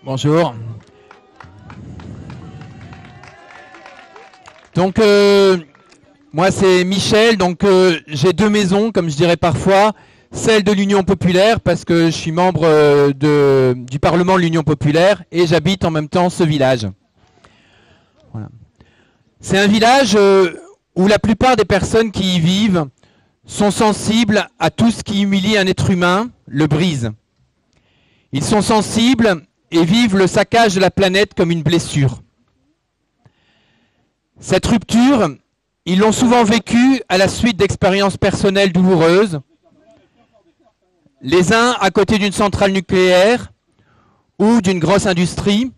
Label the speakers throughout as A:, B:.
A: Bonjour. Donc, moi c'est Michel, donc j'ai deux maisons, comme je dirais parfois, celle de l'Union Populaire, parce que je suis membre du Parlement de l'Union Populaire, et j'habite en même temps ce village. Voilà. C'est un village où la plupart des personnes qui y vivent sont sensibles à tout ce qui humilie un être humain, le brise. Ils sont sensibles et vivent le saccage de la planète comme une blessure. Cette rupture, ils l'ont souvent vécue à la suite d'expériences personnelles douloureuses, les uns à côté d'une centrale nucléaire ou d'une grosse industrie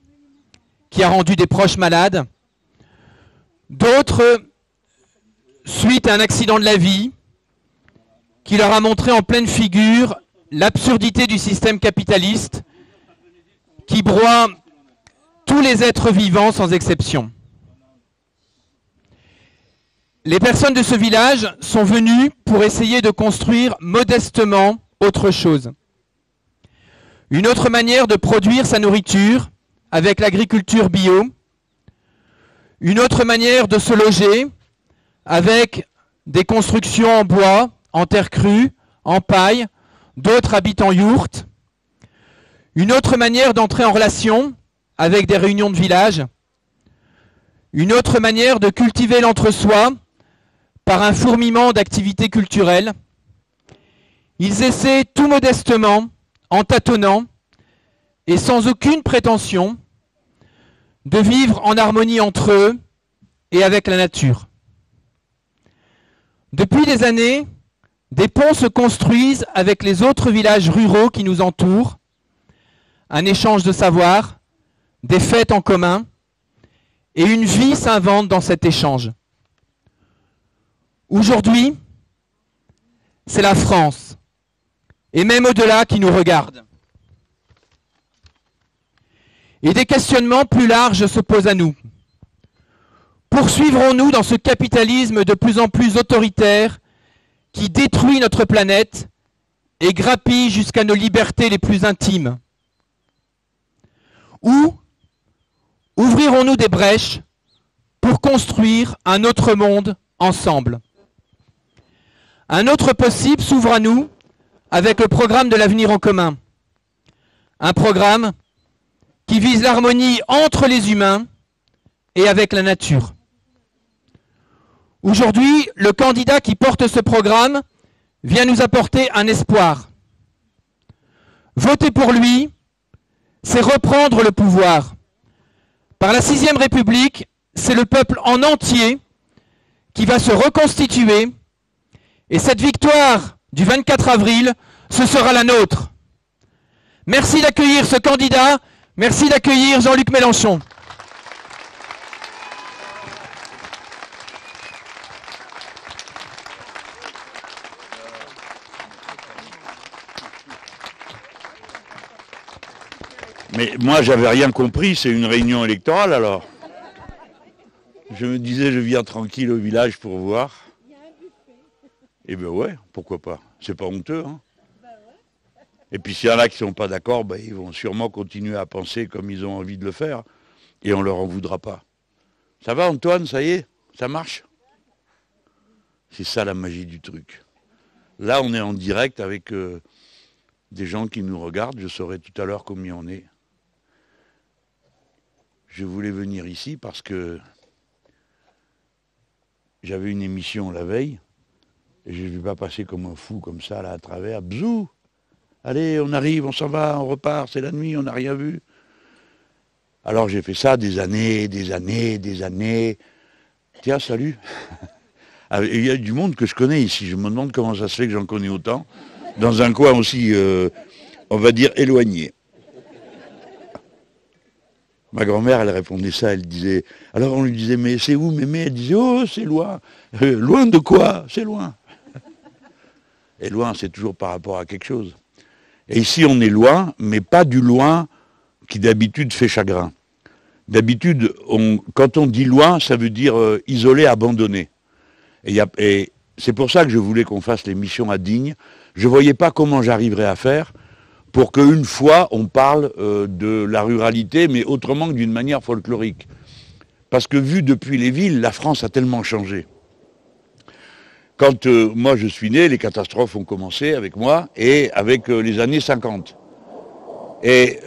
A: qui a rendu des proches malades, d'autres suite à un accident de la vie qui leur a montré en pleine figure l'absurdité du système capitaliste qui broie tous les êtres vivants sans exception. Les personnes de ce village sont venues pour essayer de construire modestement autre chose. Une autre manière de produire sa nourriture avec l'agriculture bio. Une autre manière de se loger avec des constructions en bois, en terre crue, en paille, d'autres habitent en yourte. Une autre manière d'entrer en relation avec des réunions de village. Une autre manière de cultiver l'entre-soi par un fourmillement d'activités culturelles. Ils essaient tout modestement, en tâtonnant et sans aucune prétention, de vivre en harmonie entre eux et avec la nature. Depuis des années, des ponts se construisent avec les autres villages ruraux qui nous entourent, un échange de savoir, des fêtes en commun, et une vie s'invente dans cet échange. Aujourd'hui, c'est la France, et même au-delà, qui nous regarde. Et des questionnements plus larges se posent à nous. Poursuivrons-nous dans ce capitalisme de plus en plus autoritaire qui détruit notre planète et grappille jusqu'à nos libertés les plus intimes? Ou ouvrirons-nous des brèches pour construire un autre monde ensemble? Un autre possible s'ouvre à nous avec le programme de l'avenir en commun. Un programme qui vise l'harmonie entre les humains et avec la nature. Aujourd'hui, le candidat qui porte ce programme vient nous apporter un espoir. Voter pour lui, c'est reprendre le pouvoir. Par la 6e République, c'est le peuple en entier qui va se reconstituer. Et cette victoire du 24 avril, ce sera la nôtre. Merci d'accueillir ce candidat. Merci d'accueillir Jean-Luc Mélenchon.
B: Mais moi, j'avais rien compris, c'est une réunion électorale alors. Je me disais, je viens tranquille au village pour voir. Eh ben ouais, pourquoi pas. C'est pas honteux, hein. Et puis s'il y en a qui ne sont pas d'accord, ben, ils vont sûrement continuer à penser comme ils ont envie de le faire. Et on leur en voudra pas. Ça va Antoine, ça y est? Ça marche? C'est ça la magie du truc. Là, on est en direct avec des gens qui nous regardent. Je saurai tout à l'heure combien on est. Je voulais venir ici parce que j'avais une émission la veille. Et je ne vais pas passer comme un fou comme ça, là, à travers. Bzou! Allez, on arrive, on s'en va, on repart, c'est la nuit, on n'a rien vu. Alors j'ai fait ça des années, des années, des années. Tiens, salut. Il y a du monde que je connais ici. Je me demande comment ça se fait que j'en connais autant. Dans un coin aussi, on va dire, éloigné. Ma grand-mère, elle répondait ça, elle disait... Alors on lui disait, mais c'est où, mémé? Elle disait, oh, c'est loin. Loin de quoi? C'est loin. Et loin, c'est toujours par rapport à quelque chose. Et ici, on est loin, mais pas du loin qui d'habitude fait chagrin. D'habitude, quand on dit loin, ça veut dire isolé, abandonné. Et c'est pour ça que je voulais qu'on fasse l'émission à Digne. Je ne voyais pas comment j'arriverais à faire pour qu'une fois on parle de la ruralité, mais autrement que d'une manière folklorique. Parce que vu depuis les villes, la France a tellement changé. Quand moi je suis né, les catastrophes ont commencé avec moi et avec les années 50. Et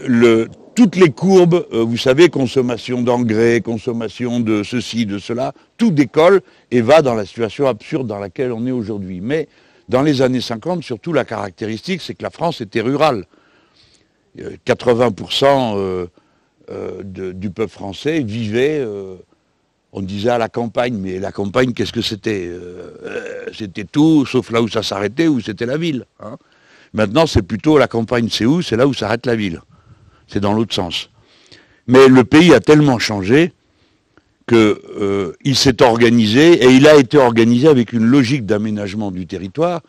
B: toutes les courbes, vous savez, consommation d'engrais, consommation de ceci, de cela, tout décolle et va dans la situation absurde dans laquelle on est aujourd'hui. Mais dans les années 50, surtout la caractéristique, c'est que la France était rurale. 80% du peuple français vivait, on disait à la campagne, mais la campagne, qu'est-ce que c'était? C'était tout, sauf là où ça s'arrêtait, où c'était la ville. Hein. Maintenant, c'est plutôt la campagne, c'est où? C'est là où s'arrête la ville. C'est dans l'autre sens. Mais le pays a tellement changé qu'il s'est organisé, et il a été organisé avec une logique d'aménagement du territoire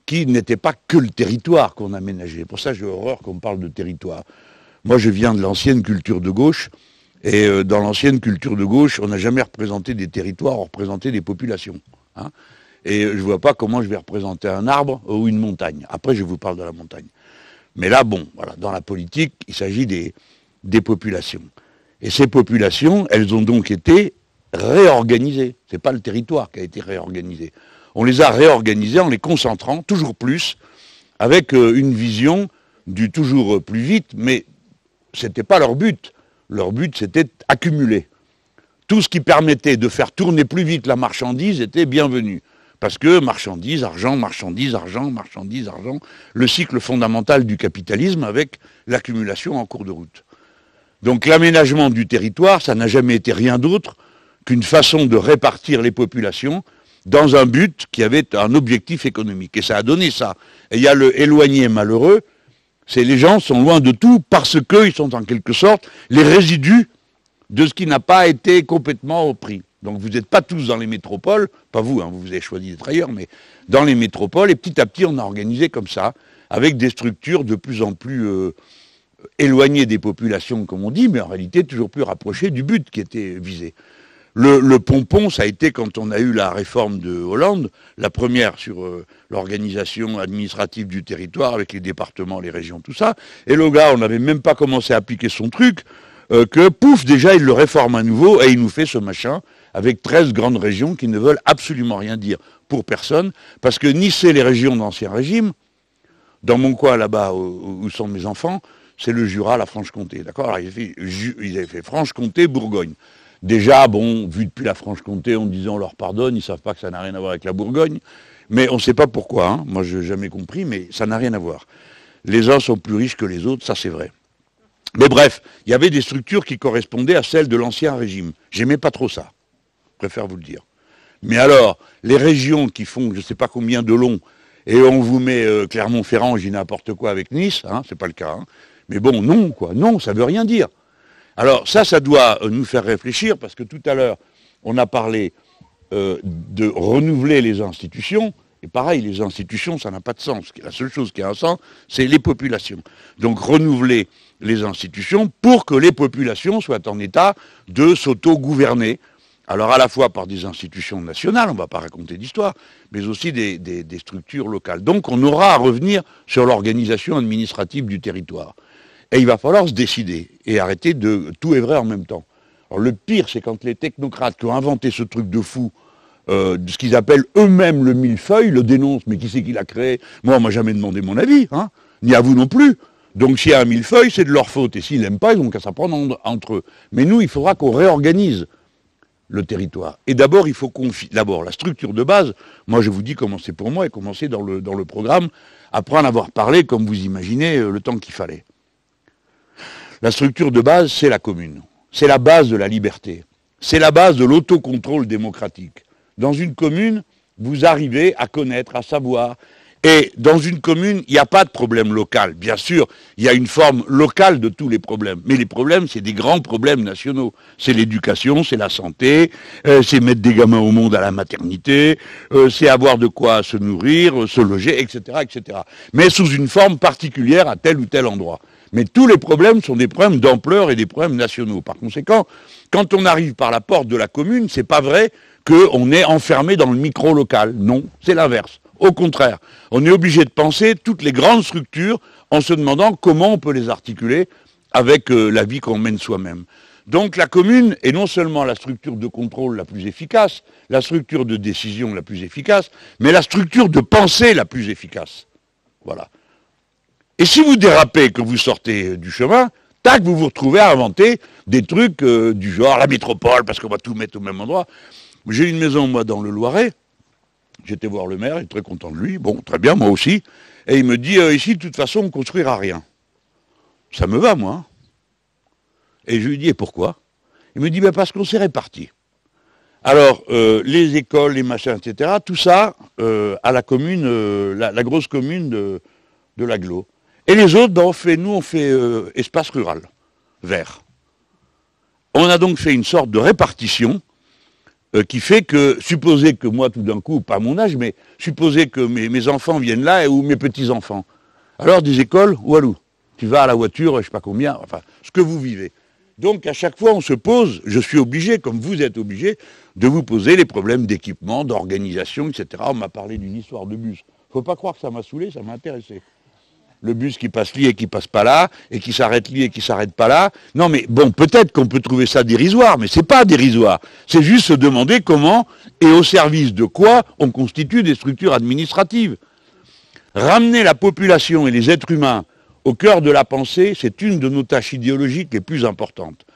B: qui n'était pas que le territoire qu'on aménageait. Pour ça, j'ai horreur qu'on me parle de territoire. Moi, je viens de l'ancienne culture de gauche, et dans l'ancienne culture de gauche, on n'a jamais représenté des territoires, on représentait des populations. Hein. Et je ne vois pas comment je vais représenter un arbre ou une montagne. Après, je vous parle de la montagne. Mais là, bon, voilà, dans la politique, il s'agit des populations. Et ces populations, elles ont donc été réorganisées. Ce n'est pas le territoire qui a été réorganisé. On les a réorganisées en les concentrant toujours plus, avec une vision du toujours plus vite, mais ce n'était pas leur but. Leur but, c'était accumuler. Tout ce qui permettait de faire tourner plus vite la marchandise était bienvenu. Parce que marchandise, argent, marchandise, argent, marchandise, argent, le cycle fondamental du capitalisme avec l'accumulation en cours de route. Donc l'aménagement du territoire, ça n'a jamais été rien d'autre qu'une façon de répartir les populations dans un but qui avait un objectif économique. Et ça a donné ça. Et il y a le éloigné malheureux, c'est les gens sont loin de tout parce qu'ils sont en quelque sorte les résidus de ce qui n'a pas été complètement pris. Donc vous n'êtes pas tous dans les métropoles, pas vous, hein, vous avez choisi d'être ailleurs, mais dans les métropoles, et petit à petit on a organisé comme ça, avec des structures de plus en plus éloignées des populations, comme on dit, mais en réalité toujours plus rapprochées du but qui était visé. Le pompon, ça a été quand on a eu la réforme de Hollande, la première sur l'organisation administrative du territoire, avec les départements, les régions, tout ça, et le gars, on n'avait même pas commencé à appliquer son truc, que pouf, déjà il le réforme à nouveau, et il nous fait ce machin, avec 13 grandes régions qui ne veulent absolument rien dire pour personne, parce que ni c'est les régions d'Ancien Régime, dans mon coin là-bas où sont mes enfants, c'est le Jura, la Franche-Comté, d'accord? Alors ils avaient fait Franche-Comté, Bourgogne. Déjà, bon, vu depuis la Franche-Comté, on disait on leur pardonne, ils ne savent pas que ça n'a rien à voir avec la Bourgogne, mais on ne sait pas pourquoi, hein. Moi je n'ai jamais compris, mais ça n'a rien à voir. Les uns sont plus riches que les autres, ça c'est vrai. Mais bref, il y avait des structures qui correspondaient à celles de l'Ancien Régime. J'aimais pas trop ça. Je préfère vous le dire. Mais alors, les régions qui font je ne sais pas combien de long, et on vous met Clermont-Ferrand, j'ai n'importe quoi avec Nice, hein, c'est pas le cas. Hein. Mais bon, non, quoi. Non, ça veut rien dire. Alors ça doit nous faire réfléchir, parce que tout à l'heure, on a parlé de renouveler les institutions, et pareil, les institutions, ça n'a pas de sens. La seule chose qui a un sens, c'est les populations. Donc renouveler les institutions pour que les populations soient en état de s'auto-gouverner. Alors à la fois par des institutions nationales, on ne va pas raconter d'histoire, mais aussi des structures locales. Donc on aura à revenir sur l'organisation administrative du territoire. Et il va falloir se décider et arrêter de tout est vrai en même temps. Alors le pire, c'est quand les technocrates qui ont inventé ce truc de fou, de ce qu'ils appellent eux-mêmes le millefeuille, le dénoncent. Mais qui c'est qui l'a créé? Moi, on m'a jamais demandé mon avis, hein, ni à vous non plus. Donc s'il y a un millefeuille, c'est de leur faute. Et s'ils n'aiment pas, ils n'ont qu'à s'apprendre entre eux. Mais nous, il faudra qu'on réorganise le territoire. Et d'abord, il faut d'abord la structure de base. Moi, je vous dis comment c'est pour moi et comment c'est dans le programme, après en avoir parlé, comme vous imaginez, le temps qu'il fallait. La structure de base, c'est la commune. C'est la base de la liberté. C'est la base de l'autocontrôle démocratique. Dans une commune, vous arrivez à connaître, à savoir. Et dans une commune, il n'y a pas de problème local. Bien sûr, il y a une forme locale de tous les problèmes. Mais les problèmes, c'est des grands problèmes nationaux. C'est l'éducation, c'est la santé, c'est mettre des gamins au monde à la maternité, c'est avoir de quoi se nourrir, se loger, etc., etc. Mais sous une forme particulière à tel ou tel endroit. Mais tous les problèmes sont des problèmes d'ampleur et des problèmes nationaux. Par conséquent, quand on arrive par la porte de la commune, c'est pas vrai qu'on est enfermé dans le micro-local. Non, c'est l'inverse. Au contraire, on est obligé de penser toutes les grandes structures en se demandant comment on peut les articuler avec la vie qu'on mène soi-même. Donc la commune est non seulement la structure de contrôle la plus efficace, la structure de décision la plus efficace, mais la structure de pensée la plus efficace. Voilà. Et si vous dérapez, que vous sortez du chemin, tac, vous vous retrouvez à inventer des trucs du genre la métropole, parce qu'on va tout mettre au même endroit. J'ai une maison, moi, dans le Loiret. J'étais voir le maire, il est très content de lui. Bon, très bien, moi aussi. Et il me dit, ici, de toute façon, on ne construira rien. Ça me va, moi. Hein. Et je lui dis, et pourquoi? Il me dit, ben parce qu'on s'est répartis. Alors, les écoles, les machins, etc., tout ça, à la commune, la grosse commune de l'Agglo. Et les autres, ben, on fait espace rural, vert. On a donc fait une sorte de répartition qui fait que, supposez que moi, tout d'un coup, pas à mon âge, mais supposez que mes enfants viennent là ou mes petits-enfants. Alors, des écoles, Walou, tu vas à la voiture, je sais pas combien, enfin, ce que vous vivez. Donc, à chaque fois, on se pose, je suis obligé, comme vous êtes obligé, de vous poser les problèmes d'équipement, d'organisation, etc. On m'a parlé d'une histoire de bus. Faut pas croire que ça m'a saoulé, ça m'a intéressé. Le bus qui passe li et qui passe pas là, et qui s'arrête li et qui s'arrête pas là. Non mais bon, peut-être qu'on peut trouver ça dérisoire, mais c'est pas dérisoire. C'est juste se demander comment et au service de quoi on constitue des structures administratives. Ramener la population et les êtres humains au cœur de la pensée, c'est une de nos tâches idéologiques les plus importantes.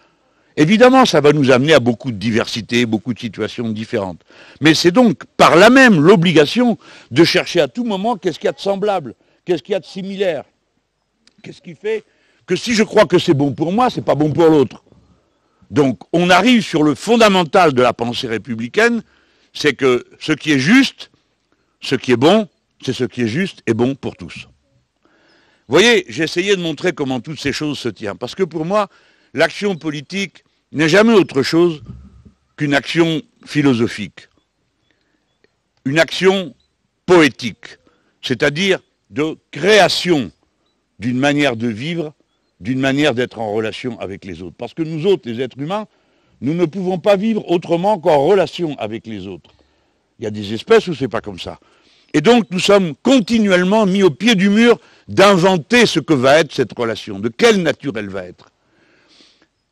B: Évidemment, ça va nous amener à beaucoup de diversité, beaucoup de situations différentes. Mais c'est donc par là même l'obligation de chercher à tout moment qu'est-ce qu'il y a de semblable. Qu'est-ce qu'il y a de similaire? Qu'est-ce qui fait que si je crois que c'est bon pour moi, c'est pas bon pour l'autre? Donc, on arrive sur le fondamental de la pensée républicaine, c'est que ce qui est juste, ce qui est bon, c'est ce qui est juste et bon pour tous. Vous voyez, j'ai essayé de montrer comment toutes ces choses se tiennent. Parce que pour moi, l'action politique n'est jamais autre chose qu'une action philosophique. Une action poétique. C'est-à-dire de création d'une manière de vivre, d'une manière d'être en relation avec les autres. Parce que nous autres, les êtres humains, nous ne pouvons pas vivre autrement qu'en relation avec les autres. Il y a des espèces où c'est pas comme ça. Et donc nous sommes continuellement mis au pied du mur d'inventer ce que va être cette relation, de quelle nature elle va être.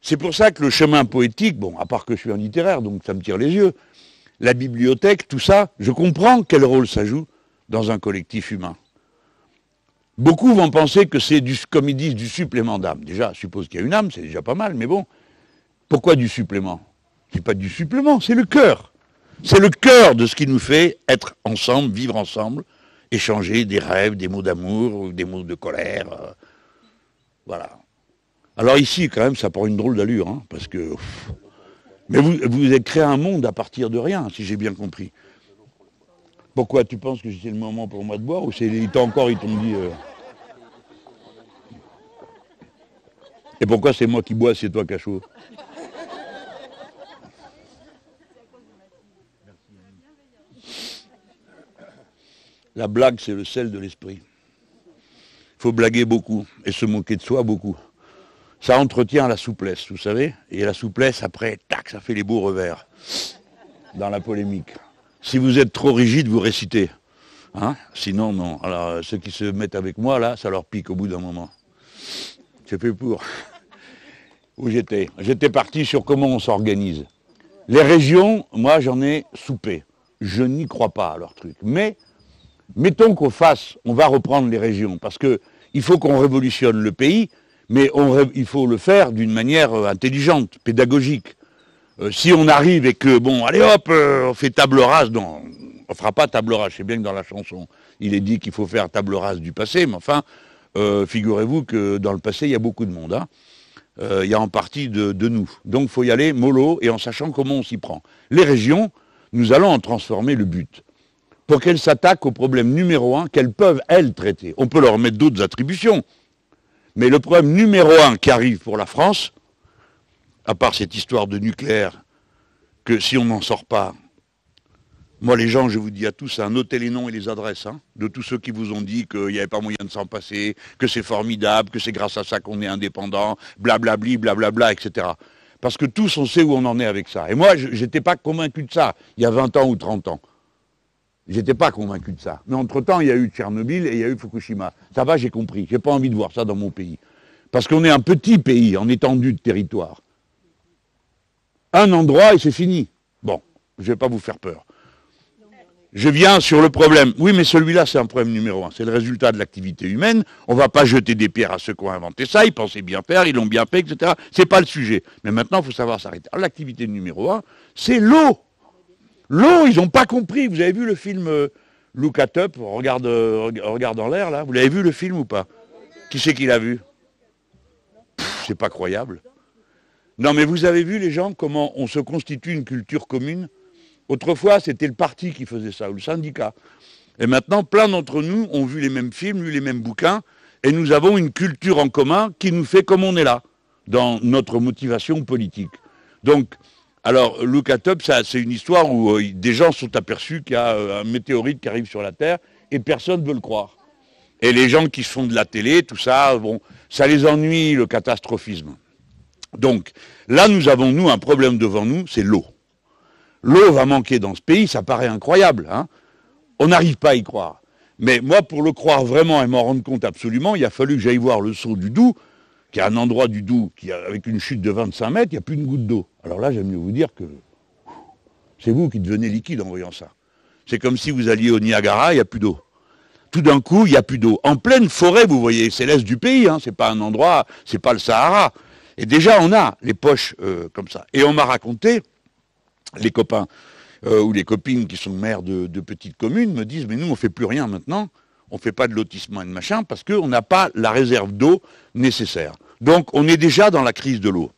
B: C'est pour ça que le chemin poétique, bon, à part que je suis un littéraire, donc ça me tire les yeux, la bibliothèque, tout ça, je comprends quel rôle ça joue dans un collectif humain. Beaucoup vont penser que c'est, comme ils disent, du supplément d'âme. Déjà, je suppose qu'il y a une âme, c'est déjà pas mal, mais bon. Pourquoi du supplément? C'est pas du supplément, c'est le cœur. C'est le cœur de ce qui nous fait être ensemble, vivre ensemble, échanger des rêves, des mots d'amour, des mots de colère. Voilà. Alors ici, quand même, ça prend une drôle d'allure, hein, parce que... Mais vous avez créé un monde à partir de rien, si j'ai bien compris. Pourquoi? Tu penses que c'est le moment pour moi de boire, ou ils t'ont dit... Et pourquoi c'est moi qui bois, c'est toi qui as chaud? La blague, c'est le sel de l'esprit. Il faut blaguer beaucoup et se moquer de soi beaucoup. Ça entretient la souplesse, vous savez. Et la souplesse, après, tac, ça fait les beaux revers dans la polémique. Si vous êtes trop rigide, vous récitez. Hein? Sinon, non. Alors, ceux qui se mettent avec moi, là, ça leur pique au bout d'un moment. J'ai fait pour. Où j'étais? J'étais parti sur comment on s'organise. Les régions, moi, j'en ai soupé. Je n'y crois pas à leur truc. Mais... mettons qu'on fasse, on va reprendre les régions, parce qu'il faut qu'on révolutionne le pays, mais il faut le faire d'une manière intelligente, pédagogique. Si on arrive et que, bon, allez hop, on fait table rase, non, on ne fera pas table rase, c'est bien que dans la chanson, il est dit qu'il faut faire table rase du passé, mais enfin, figurez-vous que dans le passé, il y a beaucoup de monde, hein. Il y a en partie de nous. Donc il faut y aller mollo et en sachant comment on s'y prend. Les régions, nous allons en transformer le but. Pour qu'elles s'attaquent au problème numéro 1 qu'elles peuvent, elles, traiter. On peut leur mettre d'autres attributions. Mais le problème numéro 1 qui arrive pour la France, à part cette histoire de nucléaire, que si on n'en sort pas, moi les gens, je vous dis à tous, hein, notez les noms et les adresses, hein, de tous ceux qui vous ont dit qu'il n'y avait pas moyen de s'en passer, que c'est formidable, que c'est grâce à ça qu'on est indépendant, blablabli, blablabla, etc. Parce que tous, on sait où on en est avec ça. Et moi, je n'étais pas convaincu de ça, il y a 20 ans ou 30 ans. J'étais pas convaincu de ça. Mais entre-temps, il y a eu Tchernobyl et il y a eu Fukushima. Ça va, j'ai compris. J'ai pas envie de voir ça dans mon pays. Parce qu'on est un petit pays en étendue de territoire. Un endroit et c'est fini. Bon, je vais pas vous faire peur. Je viens sur le problème. Oui, mais celui-là, c'est un problème numéro un. C'est le résultat de l'activité humaine. On ne va pas jeter des pierres à ceux qui ont inventé ça. Ils pensaient bien faire, ils l'ont bien fait, etc. C'est pas le sujet. Mais maintenant, il faut savoir s'arrêter. Alors, l'activité numéro un, c'est l'eau. L'eau, ils n'ont pas compris. Vous avez vu le film Look at Up, regarde en l'air, là. Vous l'avez vu, le film, ou pas? Qui c'est qui l'a vu? C'est pas croyable. Non, mais vous avez vu, les gens, comment on se constitue une culture commune? Autrefois, c'était le parti qui faisait ça, ou le syndicat. Et maintenant, plein d'entre nous ont vu les mêmes films, lu les mêmes bouquins, et nous avons une culture en commun qui nous fait comme on est là, dans notre motivation politique. Donc, alors, Look at Up, c'est une histoire où des gens sont aperçus qu'il y a un météorite qui arrive sur la Terre, et personne ne veut le croire. Et les gens qui se font de la télé, tout ça, bon, ça les ennuie, le catastrophisme. Donc, là, nous avons, nous, un problème devant nous, c'est l'eau. L'eau va manquer dans ce pays, ça paraît incroyable. Hein, on n'arrive pas à y croire. Mais moi, pour le croire vraiment et m'en rendre compte absolument, il a fallu que j'aille voir le saut du Doubs, qui est un endroit du Doubs avec une chute de 25 mètres, il n'y a plus une goutte d'eau. Alors là, j'aime mieux vous dire que c'est vous qui devenez liquide en voyant ça. C'est comme si vous alliez au Niagara, il n'y a plus d'eau. Tout d'un coup, il n'y a plus d'eau. En pleine forêt, vous voyez, c'est l'est du pays, hein, c'est pas un endroit, c'est pas le Sahara. Et déjà, on a les poches comme ça. Et on m'a raconté, les copains ou les copines qui sont maires de petites communes me disent, mais nous, on ne fait plus rien maintenant, on ne fait pas de lotissement et de machin, parce qu'on n'a pas la réserve d'eau nécessaire. Donc, on est déjà dans la crise de l'eau.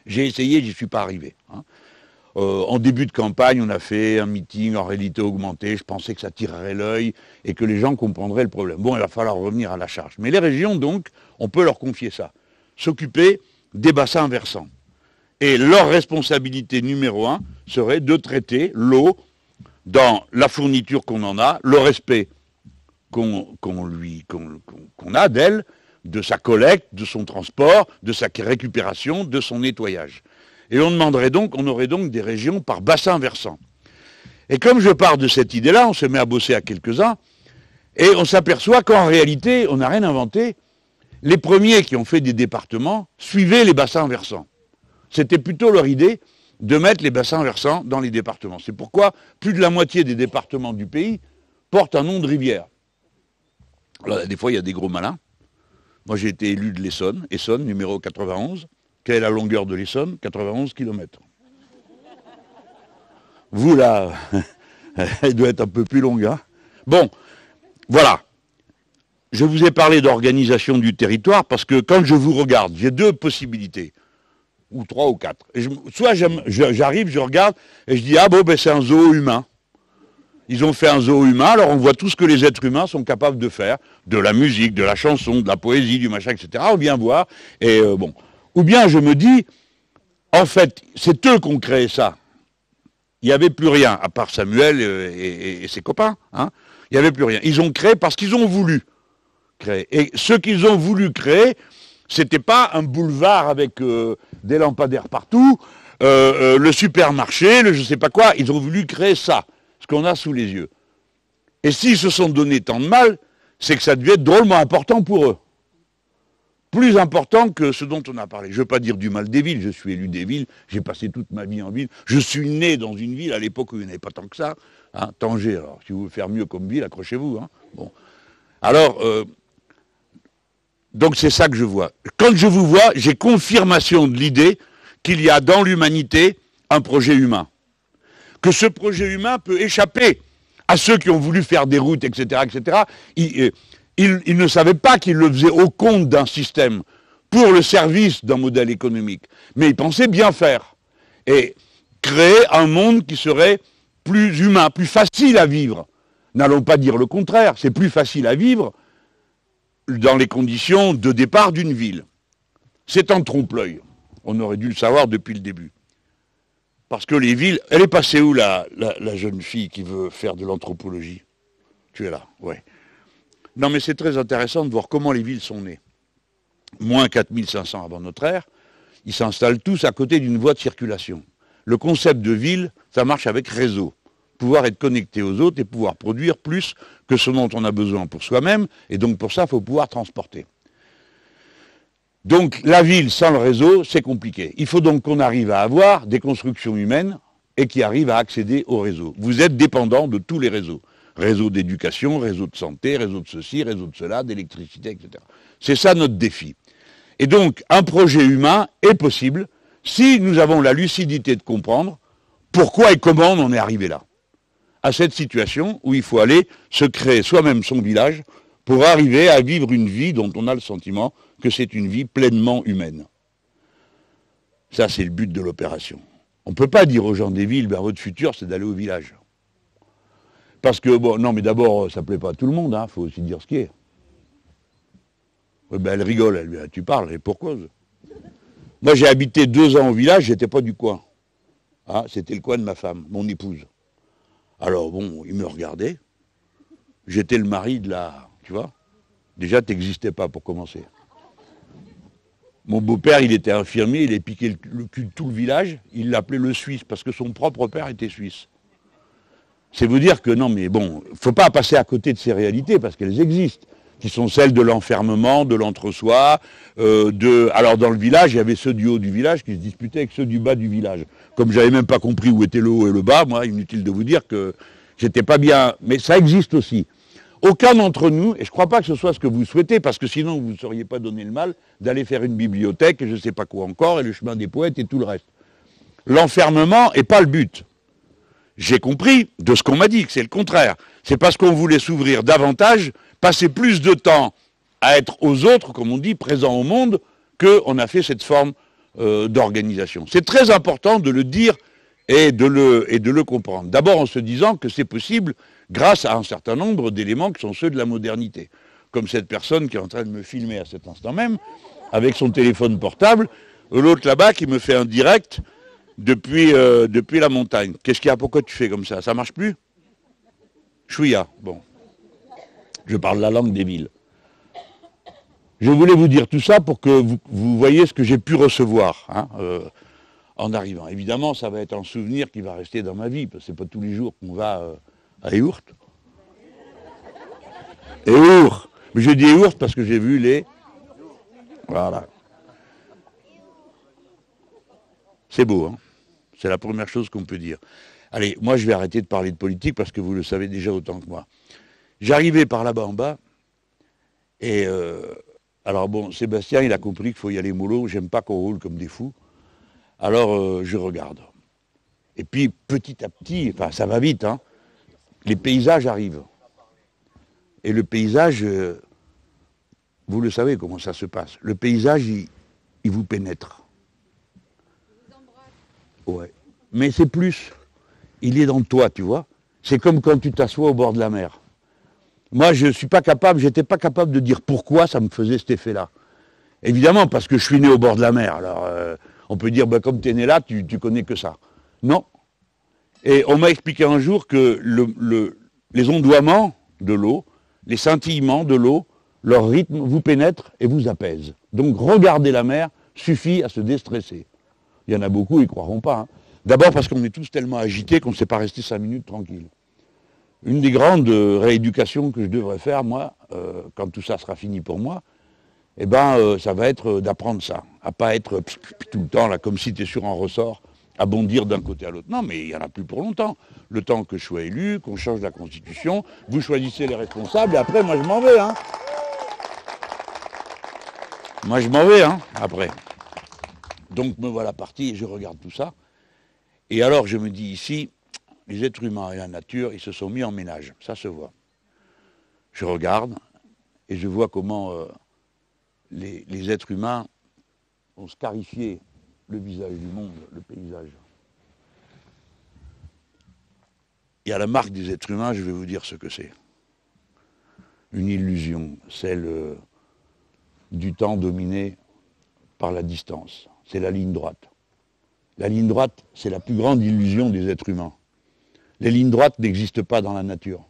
B: J'ai essayé, j'y suis pas arrivé. Hein. En début de campagne, on a fait un meeting en réalité augmentée, je pensais que ça tirerait l'œil et que les gens comprendraient le problème. Bon, il va falloir revenir à la charge. Mais les régions, donc, on peut leur confier ça. S'occuper des bassins versants. Et leur responsabilité numéro un serait de traiter l'eau dans la fourniture qu'on en a, le respect qu'on a d'elle, de sa collecte, de son transport, de sa récupération, de son nettoyage. Et on aurait donc des régions par bassin versant. Et comme je pars de cette idée-là, on se met à bosser à quelques-uns, et on s'aperçoit qu'en réalité, on n'a rien inventé. Les premiers qui ont fait des départements suivaient les bassins versants. C'était plutôt leur idée de mettre les bassins versants dans les départements. C'est pourquoi plus de la moitié des départements du pays portent un nom de rivière. Alors, des fois, il y a des gros malins. Moi, j'ai été élu de l'Essonne, Essonne, numéro 91. Quelle est la longueur de l'Essonne? 91 km. Vous, là, elle doit être un peu plus longue. Hein, bon, voilà. Je vous ai parlé d'organisation du territoire parce que quand je vous regarde, j'ai deux possibilités. Ou trois ou quatre. Soit j'arrive, je regarde, et je dis, ah bon, ben c'est un zoo humain. Ils ont fait un zoo humain, alors on voit tout ce que les êtres humains sont capables de faire, de la musique, de la chanson, de la poésie, du machin, etc. On vient voir, et bon. Ou bien je me dis, en fait, c'est eux qui ont créé ça. Il n'y avait plus rien, à part Samuel et ses copains. Hein. Il n'y avait plus rien. Ils ont créé parce qu'ils ont voulu créer. Et ce qu'ils ont voulu créer, c'était pas un boulevard avec des lampadaires partout, le supermarché, le je sais pas quoi. Ils ont voulu créer ça, ce qu'on a sous les yeux. Et s'ils se sont donné tant de mal, c'est que ça devait être drôlement important pour eux. Plus important que ce dont on a parlé. Je ne veux pas dire du mal des villes, je suis élu des villes, j'ai passé toute ma vie en ville. Je suis né dans une ville à l'époque où il n'y en avait pas tant que ça. Hein, Tanger, alors si vous voulez faire mieux comme ville, accrochez-vous. Hein. Bon. Alors, donc c'est ça que je vois. Quand je vous vois, j'ai confirmation de l'idée qu'il y a dans l'humanité un projet humain. Que ce projet humain peut échapper à ceux qui ont voulu faire des routes, etc., etc. Ils ne savaient pas qu'ils le faisaient au compte d'un système pour le service d'un modèle économique. Mais ils pensaient bien faire. Et créer un monde qui serait plus humain, plus facile à vivre. N'allons pas dire le contraire, c'est plus facile à vivre dans les conditions de départ d'une ville. C'est un trompe-l'œil. On aurait dû le savoir depuis le début. Parce que les villes... Elle est passée où, la jeune fille qui veut faire de l'anthropologie? Tu es là, ouais. Non, mais c'est très intéressant de voir comment les villes sont nées. Moins 4500 avant notre ère, ils s'installent tous à côté d'une voie de circulation. Le concept de ville, ça marche avec réseau. pouvoir être connecté aux autres et pouvoir produire plus que ce dont on a besoin pour soi-même. Et donc pour ça, il faut pouvoir transporter. Donc la ville sans le réseau, c'est compliqué. Il faut donc qu'on arrive à avoir des constructions humaines et qui arrivent à accéder au réseau. Vous êtes dépendant de tous les réseaux. Réseau d'éducation, réseau de santé, réseau de ceci, réseau de cela, d'électricité, etc. C'est ça notre défi. Et donc un projet humain est possible si nous avons la lucidité de comprendre pourquoi et comment on en est arrivé là. À cette situation où il faut aller se créer soi-même son village pour arriver à vivre une vie dont on a le sentiment que c'est une vie pleinement humaine. Ça, c'est le but de l'opération. On ne peut pas dire aux gens des villes, ben, votre futur, c'est d'aller au village. Parce que, bon, non, mais d'abord, ça ne plaît pas à tout le monde, hein, faut aussi dire ce qui est. Ouais, ben, elle rigole, elle lui dit, tu parles, et pour cause. Moi, j'ai habité 2 ans au village, j'étais pas du coin. Ah, c'était le coin de ma femme, mon épouse. Alors, bon, il me regardait. J'étais le mari de la... Tu vois? Déjà, tu n'existais pas pour commencer. Mon beau-père, il était infirmier, il a piqué le cul de tout le village. Il l'appelait le Suisse, parce que son propre père était suisse. C'est vous dire que, non, mais bon, il ne faut pas passer à côté de ces réalités, parce qu'elles existent, qui sont celles de l'enfermement, de l'entre-soi, Alors, dans le village, il y avait ceux du haut du village qui se disputaient avec ceux du bas du village. Comme je n'avais même pas compris où était le haut et le bas, moi, inutile de vous dire que j'étais pas bien... Mais ça existe aussi. Aucun d'entre nous, et je ne crois pas que ce soit ce que vous souhaitez, parce que sinon vous ne sauriez pas donné le mal d'aller faire une bibliothèque, et je ne sais pas quoi encore, et le chemin des poètes et tout le reste. L'enfermement n'est pas le but. J'ai compris de ce qu'on m'a dit que c'est le contraire. C'est parce qu'on voulait s'ouvrir davantage, passer plus de temps à être aux autres, comme on dit, présents au monde, qu'on a fait cette forme d'organisation. C'est très important de le dire et de le comprendre. D'abord en se disant que c'est possible grâce à un certain nombre d'éléments qui sont ceux de la modernité. Comme cette personne qui est en train de me filmer à cet instant même, avec son téléphone portable, l'autre là-bas qui me fait un direct depuis la montagne. Qu'est-ce qu'il y a? Pourquoi tu fais comme ça? Ça marche plus? Chouïa, bon. Je parle la langue des villes. Je voulais vous dire tout ça pour que vous voyez ce que j'ai pu recevoir en arrivant. Évidemment, ça va être un souvenir qui va rester dans ma vie, parce que c'est pas tous les jours qu'on va à Eourt. Eourt. Mais je dis Eourt parce que j'ai vu les... Voilà. C'est beau, hein. C'est la première chose qu'on peut dire. Allez, moi je vais arrêter de parler de politique parce que vous le savez déjà autant que moi. J'arrivais par là-bas en bas, et alors bon, Sébastien, il a compris qu'il faut y aller mollo, j'aime pas qu'on roule comme des fous. Alors je regarde. Et puis petit à petit, enfin ça va vite, hein, les paysages arrivent. Et le paysage, vous le savez comment ça se passe. Le paysage, il vous pénètre. Ouais. Mais c'est plus, il est dans toi, tu vois. C'est comme quand tu t'assois au bord de la mer. Moi, j'étais pas capable de dire pourquoi ça me faisait cet effet-là. Évidemment, parce que je suis né au bord de la mer. Alors, on peut dire, bah, comme tu es né là, tu connais que ça. Non. Et on m'a expliqué un jour que les ondoiements de l'eau, les scintillements de l'eau, leur rythme vous pénètre et vous apaise. Donc, regarder la mer suffit à se déstresser. Il y en a beaucoup, ils ne croiront pas. Hein. D'abord parce qu'on est tous tellement agités qu'on ne sait pas rester 5 minutes tranquille. Une des grandes rééducations que je devrais faire, moi, quand tout ça sera fini pour moi, eh ben, ça va être d'apprendre ça. À pas être tout le temps, là, comme si tu es sur un ressort, à bondir d'un côté à l'autre. Non, mais il n'y en a plus pour longtemps. Le temps que je sois élu, qu'on change la Constitution, vous choisissez les responsables, et après, moi, je m'en vais. Hein. Moi, je m'en vais, hein, après. Donc, me voilà parti, et je regarde tout ça. Et alors, je me dis ici, les êtres humains et la nature, ils se sont mis en ménage. Ça se voit. Je regarde, et je vois comment les êtres humains ont scarifié le visage du monde, le paysage. Et à la marque des êtres humains, je vais vous dire ce que c'est. Une illusion, celle du temps dominé par la distance. C'est la ligne droite. La ligne droite, c'est la plus grande illusion des êtres humains. Les lignes droites n'existent pas dans la nature.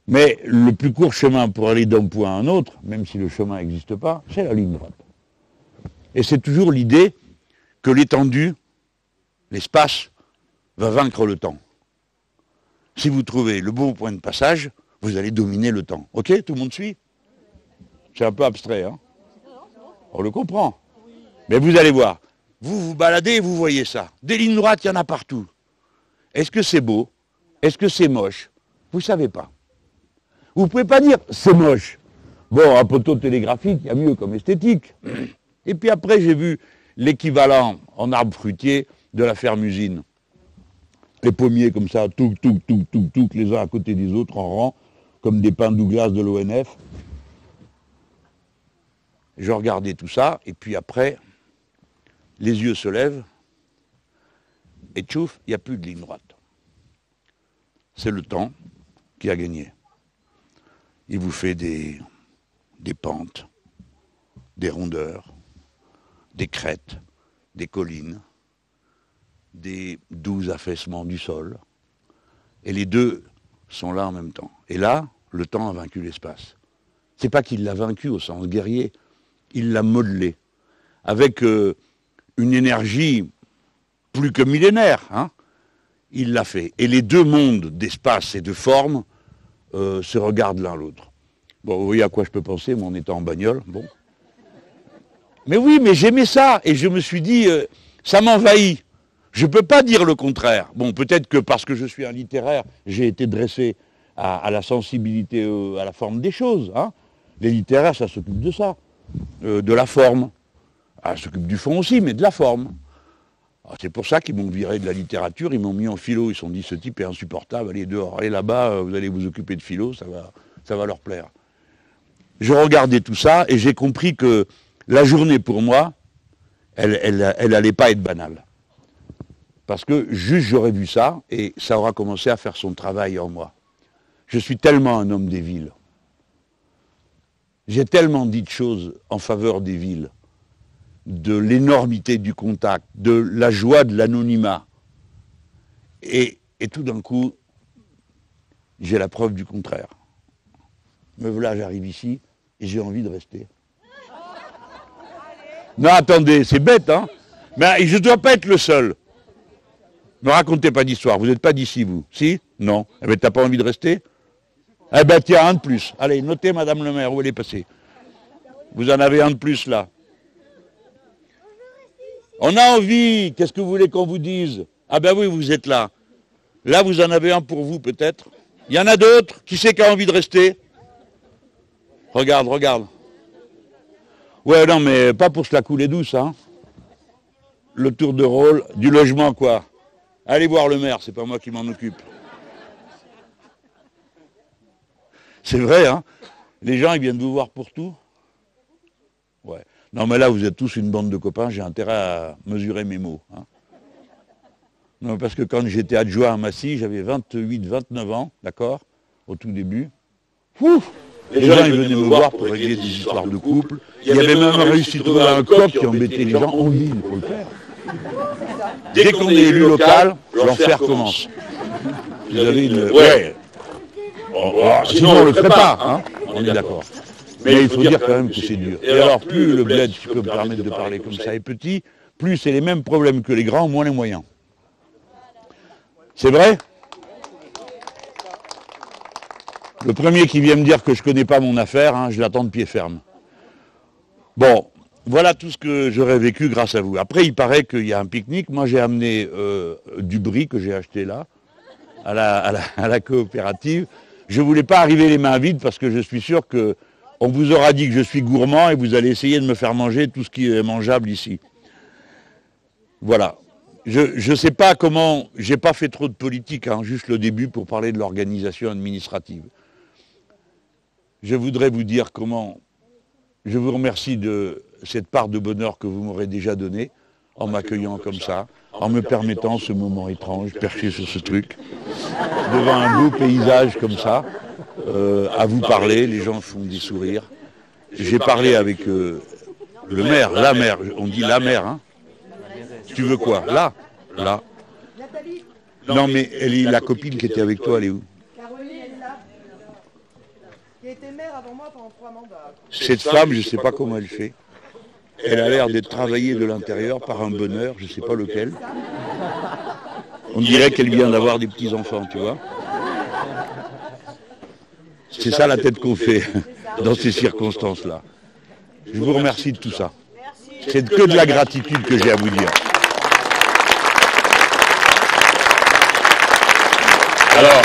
B: Mais le plus court chemin pour aller d'un point à un autre, même si le chemin n'existe pas, c'est la ligne droite. Et c'est toujours l'idée que l'étendue, l'espace, va vaincre le temps. Si vous trouvez le bon point de passage, vous allez dominer le temps. Ok, tout le monde suit? C'est un peu abstrait, hein? On le comprend. Mais vous allez voir. Vous vous baladez et vous voyez ça. Des lignes droites, il y en a partout. Est-ce que c'est beau? Est-ce que c'est moche? Vous ne savez pas. Vous ne pouvez pas dire c'est moche. Bon, un poteau télégraphique, il y a mieux comme esthétique. Et puis après, j'ai vu l'équivalent en arbre fruitier de la ferme-usine. Les pommiers comme ça, tout, les uns à côté des autres en rang, comme des pins Douglas de l'ONF. Je regardais tout ça, et puis après, les yeux se lèvent, et tchouf, il n'y a plus de ligne droite. C'est le temps qui a gagné. Il vous fait des pentes, des rondeurs, des crêtes, des collines, des doux affaissements du sol. Et les deux sont là en même temps. Et là, le temps a vaincu l'espace. C'est pas qu'il l'a vaincu au sens guerrier, il l'a modelé. Avec une énergie plus que millénaire, hein, il l'a fait. Et les deux mondes d'espace et de forme se regardent l'un l'autre. Bon, vous voyez à quoi je peux penser, moi, en étant en bagnole, bon. Mais oui, mais j'aimais ça, et je me suis dit, ça m'envahit. Je ne peux pas dire le contraire. Bon, peut-être que parce que je suis un littéraire, j'ai été dressé à la sensibilité, à la forme des choses. Hein. Les littéraires, ça s'occupe de ça, de la forme. Ça s'occupe du fond aussi, mais de la forme. C'est pour ça qu'ils m'ont viré de la littérature, ils m'ont mis en philo, ils se sont dit, ce type est insupportable, allez dehors, allez là-bas, vous allez vous occuper de philo, ça va leur plaire. Je regardais tout ça, et j'ai compris que la journée, pour moi, elle allait pas être banale. Parce que juste j'aurais vu ça, et ça aura commencé à faire son travail en moi. Je suis tellement un homme des villes. J'ai tellement dit de choses en faveur des villes, de l'énormité du contact, de la joie de l'anonymat. Et tout d'un coup, j'ai la preuve du contraire. Me voilà, j'arrive ici, et j'ai envie de rester. Non, attendez, c'est bête, hein? Mais je ne dois pas être le seul. Ne racontez pas d'histoire, vous n'êtes pas d'ici, vous. Si? Non. Eh bien, t'as pas envie de rester? Eh bien, tiens, un de plus. Allez, notez, Madame le maire, où elle est passée. Vous en avez un de plus, là. On a envie. Qu'est-ce que vous voulez qu'on vous dise? Ah ben oui, vous êtes là. Là, vous en avez un pour vous, peut-être. Il y en a d'autres. Qui c'est qui a envie de rester? Regarde, regarde. Ouais, non, mais pas pour se la couler douce, hein. Le tour de rôle du logement, quoi. Allez voir le maire, c'est pas moi qui m'en occupe. C'est vrai, hein? Les gens, ils viennent vous voir pour tout? Ouais. Non, mais là, vous êtes tous une bande de copains, j'ai intérêt à mesurer mes mots. Hein. Non, parce que quand j'étais adjoint à Massy, j'avais 28, 29 ans, d'accord? Au tout début. Ouf, les gens, ils venaient me voir pour régler des histoires de couple. Il y avait même réussi à trouver un cop qui embêtait les gens en ville, il faut le faire. Dès qu'on est élu local, l'enfer commence. Vous avez une... Ouais. Sinon, on ne le ferait pas, hein. On est d'accord. Mais il faut dire quand même que c'est dur. Et alors, plus le bled, si je peux me permettre de parler comme ça, est petit, plus c'est les mêmes problèmes que les grands, moins les moyens. C'est vrai? Le premier qui vient me dire que je ne connais pas mon affaire, hein, je l'attends de pied ferme. Bon, voilà tout ce que j'aurais vécu grâce à vous. Après, il paraît qu'il y a un pique-nique. Moi, j'ai amené du brie que j'ai acheté là, à la coopérative. Je ne voulais pas arriver les mains vides parce que je suis sûr qu'on vous aura dit que je suis gourmand et vous allez essayer de me faire manger tout ce qui est mangeable ici. Voilà. Je ne sais pas comment... J'ai pas fait trop de politique, hein, juste le début pour parler de l'organisation administrative. Je voudrais vous dire comment je vous remercie de cette part de bonheur que vous m'aurez déjà donnée en m'accueillant comme ça, en me permettant ce moment étrange, perché sur ce truc, devant un beau paysage comme ça, à vous parler, les gens font des sourires. J'ai parlé avec le maire, la mère, on dit la mère, hein. Tu veux quoi? Là? Là. Non mais elle est la copine qui était avec toi, elle est où?
C: Qui a été maire avant moi pendant 3 mandats.
B: Cette femme, je ne sais pas comment elle fait. Elle a l'air d'être travaillée de l'intérieur par un bonheur, je ne sais pas lequel. On dirait qu'elle vient d'avoir des petits-enfants, tu vois. C'est ça la tête qu'on fait dans ces circonstances-là. Je vous remercie de tout ça. C'est que de la gratitude que j'ai à vous dire. Alors,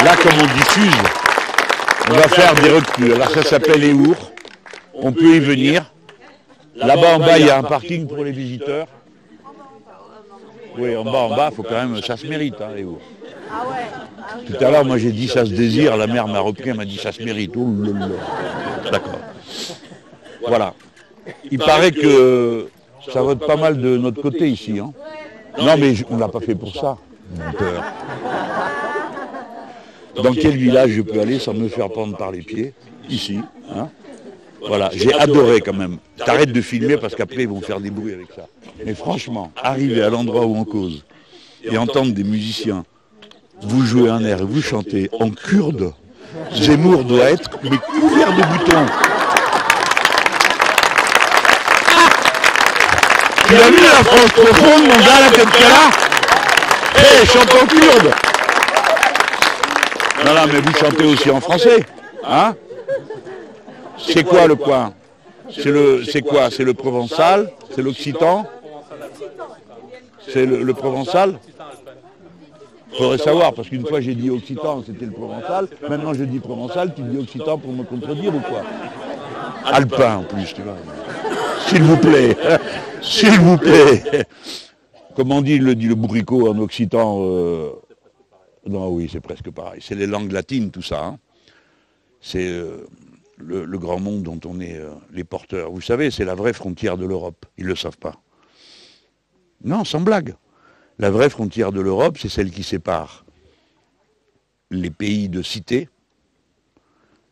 B: là, comme on diffuse, on va faire des reculs. Alors, ça s'appelle Éour. On peut y venir. Là-bas, en bas, il y a un parking pour les visiteurs. Oui, en bas, il faut quand même... Ça se mérite, hein, Éour. Tout à l'heure, moi, j'ai dit ça se désire. La mère m'a repris, elle m'a dit ça se mérite. Oh là là. D'accord. Voilà. Il paraît que ça vote pas mal de notre côté ici. Hein. Non, mais on ne l'a pas fait pour ça. Dans quel village je peux aller sans me faire prendre par les pieds? Ici. Hein. Voilà, j'ai adoré quand même. T'arrêtes de filmer parce qu'après ils vont faire des bruits avec ça. Mais franchement, arriver à l'endroit où on cause et entendre des musiciens, vous jouez un air et vous chantez en kurde, Zemmour doit être mais couvert de boutons. Tu as vu la France profonde, mon gars, là, comme qu'elle a? Hé, chante en kurde. Non, mais vous chantez aussi en français, hein? C'est quoi le coin? C'est quoi? C'est le provençal? C'est l'occitan? C'est le provençal? Il faudrait savoir, parce qu'une fois j'ai dit occitan, c'était le provençal. Maintenant je dis provençal, tu dis occitan pour me contredire ou quoi? Alpin en plus, tu vois. S'il vous plaît, s'il vous plaît. Comment dit le bourricot en occitan? Non, oui, c'est presque pareil. C'est les langues latines, tout ça. Hein. C'est le grand monde dont on est les porteurs. Vous savez, c'est la vraie frontière de l'Europe. Ils ne le savent pas. Non, sans blague. La vraie frontière de l'Europe, c'est celle qui sépare les pays de cités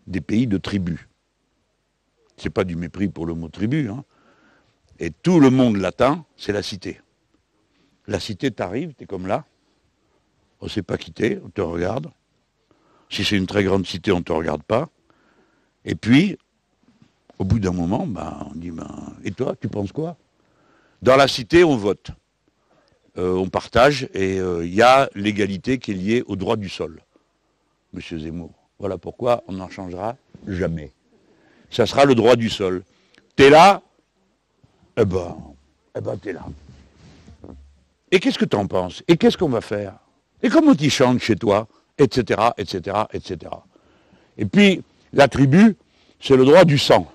B: des pays de tribus. C'est pas du mépris pour le mot tribu. Hein. Et tout le monde latin, c'est la cité. La cité, t'arrives, t'es comme là. On ne sait pas quitter, on te regarde. Si c'est une très grande cité, on ne te regarde pas. Et puis, au bout d'un moment, on dit, et toi, tu penses quoi? Dans la cité, on vote. On partage, et il y a l'égalité qui est liée au droit du sol. Monsieur Zemmour. Voilà pourquoi on n'en changera jamais. Ça sera le droit du sol. T'es là? Eh ben, t'es là. Et qu'est-ce que t'en penses? Et qu'est-ce qu'on va faire? Et comment tu chantes chez toi? Etc., etc., etc. Et puis, la tribu, c'est le droit du sang.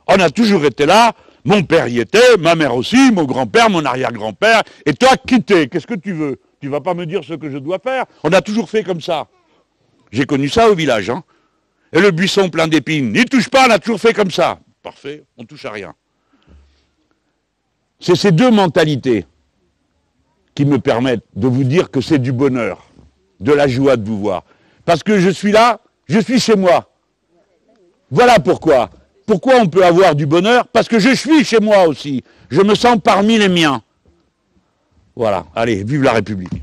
B: On a toujours été là, mon père y était, ma mère aussi, mon grand-père, mon arrière-grand-père, et toi, quitter, qu'est-ce que tu veux? Tu vas pas me dire ce que je dois faire? On a toujours fait comme ça. J'ai connu ça au village, hein. Et le buisson plein d'épines, n'y touche pas, on a toujours fait comme ça. Parfait, on touche à rien. C'est ces deux mentalités qui me permettent de vous dire que c'est du bonheur, de la joie de vous voir. Parce que je suis là, je suis chez moi. Voilà pourquoi. Pourquoi on peut avoir du bonheur? Parce que je suis chez moi aussi. Je me sens parmi les miens. Voilà, allez, vive la République.